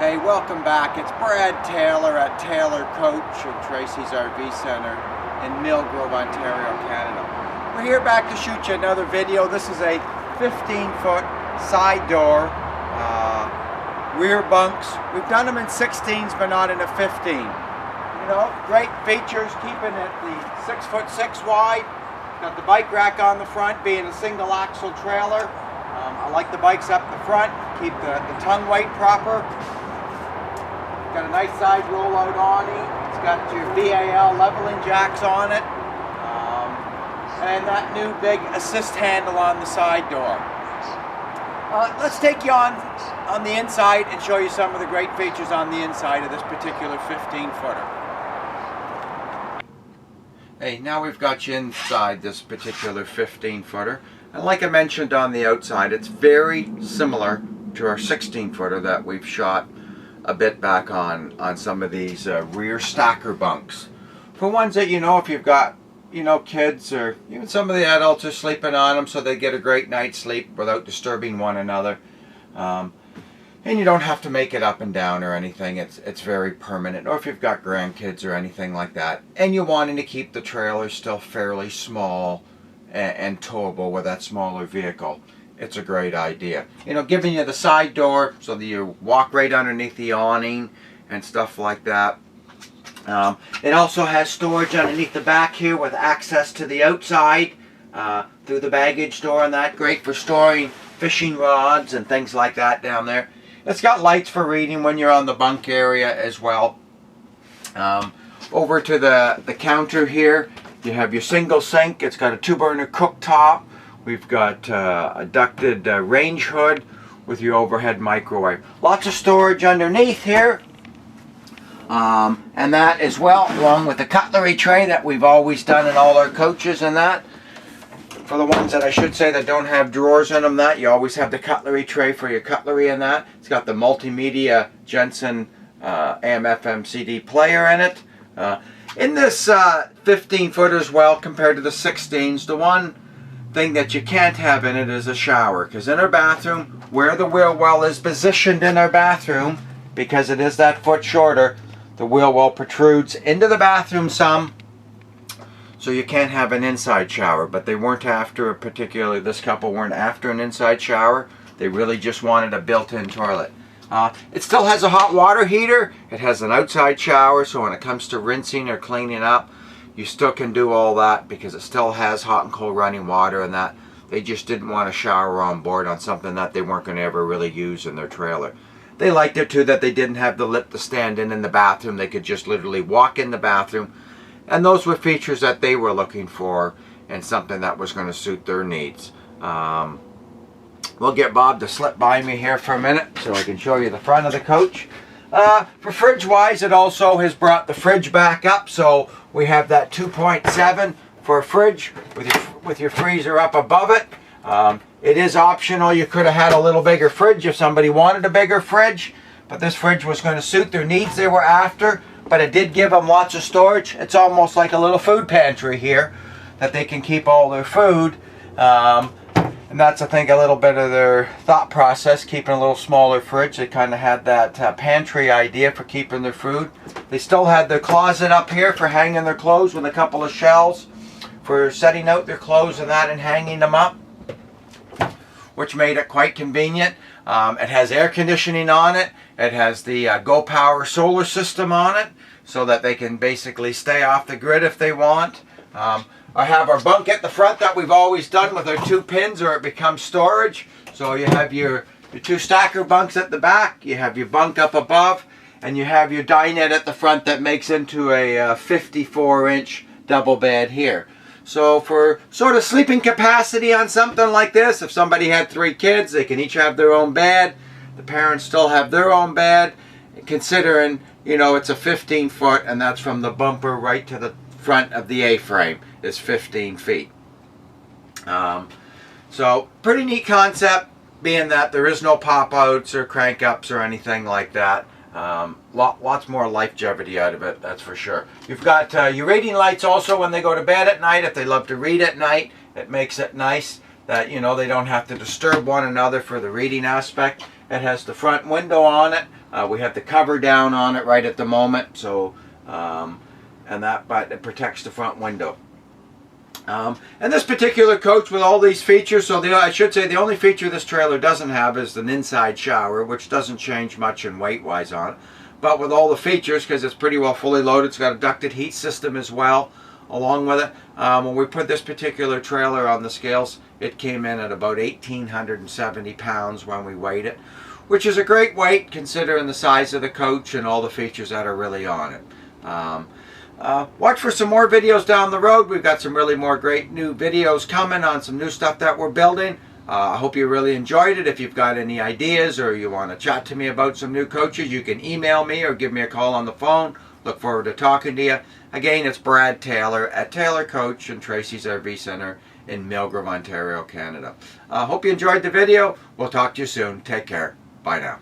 Hey, welcome back. It's Brad Taylor at Taylor Coach and Tracy's RV Center in Millgrove, Ontario, Canada. We're here back to shoot you another video. This is a 15-foot side door rear bunks. We've done them in 16s, but not in a 15. You know, great features, keeping it the 6'6" wide. Got the bike rack on the front, being a single axle trailer. I like the bikes up the front, keep the tongue weight proper. Got a nice side rollout awning. It's got your VAL leveling jacks on it. And that new big assist handle on the side door. Let's take you on the inside and show you some of the great features on the inside of this particular 15-footer. Hey, now we've got you inside this particular 15-footer. And like I mentioned on the outside, it's very similar to our 16-footer that we've shot a bit back on some of these rear stacker bunks. For ones that, if you've got, kids or even some of the adults are sleeping on them so they get a great night's sleep without disturbing one another. And you don't have to make it up and down or anything. It's very permanent. Or if you've got grandkids or anything like that, and you're wanting to keep the trailer still fairly small and towable with that smaller vehicle, it's a great idea. Giving you the side door so that you walk right underneath the awning and stuff like that. It also has storage underneath the back here with access to the outside through the baggage door, and that great for storing fishing rods and things like that down there. It's got lights for reading when you're on the bunk area as well. Over to the counter here, you have your single sink. It's got a 2-burner cooktop. We've got a ducted range hood with your overhead microwave. Lots of storage underneath here. And that as well, along with the cutlery tray that we've always done in all our coaches and that. For the ones that I should say that don't have drawers in them, that you always have the cutlery tray for your cutlery and that. It's got the multimedia Jensen AM/FM CD player in it. In this 15-footer as well, compared to the 16s, the one thing that you can't have in it is a shower, because in our bathroom, where the wheel well is positioned in our bathroom, because it is that foot shorter, the wheel well protrudes into the bathroom some, so you can't have an inside shower. But they weren't after, particularly this couple weren't after an inside shower. They really just wanted a built-in toilet. It still has a hot water heater. It has an outside shower, so when it comes to rinsing or cleaning up, you still can do all that because it still has hot and cold running water and that. They just didn't want a shower on board on something that they weren't going to ever really use in their trailer. They liked it too that they didn't have the lip to stand in the bathroom. They could just literally walk in the bathroom. And those were features that they were looking for and something that was going to suit their needs. We'll get Bob to slip by me here for a minute so I can show you the front of the coach. For fridge wise, it also has brought the fridge back up, so we have that 2.7 for a fridge with your freezer up above it. It is optional. You could have had a little bigger fridge if somebody wanted a bigger fridge, but this fridge was going to suit their needs they were after, but it did give them lots of storage. It's almost like a little food pantry here that they can keep all their food. And that's, I think, a little bit of their thought process, keeping a little smaller fridge. They kind of had that pantry idea for keeping their food. They still had their closet up here for hanging their clothes with a couple of shelves for setting out their clothes and that and hanging them up, which made it quite convenient. It has air conditioning on it. It has the Go Power solar system on it so that they can basically stay off the grid if they want. I have our bunk at the front that we've always done with our 2 pins, or it becomes storage. So you have your 2 stacker bunks at the back, you have your bunk up above, and you have your dinette at the front that makes into a 54-inch double bed here. So for sort of sleeping capacity on something like this, if somebody had 3 kids, they can each have their own bed. The parents still have their own bed, considering, it's a 15-foot, and that's from the bumper right to the front of the A-frame is 15 feet. So pretty neat concept, being that there is no pop-outs or crank-ups or anything like that. Lots more longevity out of it, that's for sure. You've got your reading lights also when they go to bed at night. If they love to read at night, it makes it nice that, they don't have to disturb one another for the reading aspect. It has the front window on it We have the cover down on it right at the moment, so but it protects the front window. And this particular coach with all these features, so I should say the only feature this trailer doesn't have is an inside shower, which doesn't change much in weight-wise on it. But with all the features, because it's pretty well fully loaded, it's got a ducted heat system as well along with it. When we put this particular trailer on the scales, it came in at about 1,870 pounds when we weighed it, which is a great weight considering the size of the coach and all the features that are really on it. Watch for some more videos down the road. We've got some really more great new videos coming on some new stuff that we're building. I hope you really enjoyed it. If you've got any ideas or you want to chat to me about some new coaches, you can email me or give me a call on the phone. Look forward to talking to you. Again, it's Brad Taylor at Taylor Coach and Tracy's RV Center in Milgram, Ontario, Canada. Hope you enjoyed the video. We'll talk to you soon. Take care. Bye now.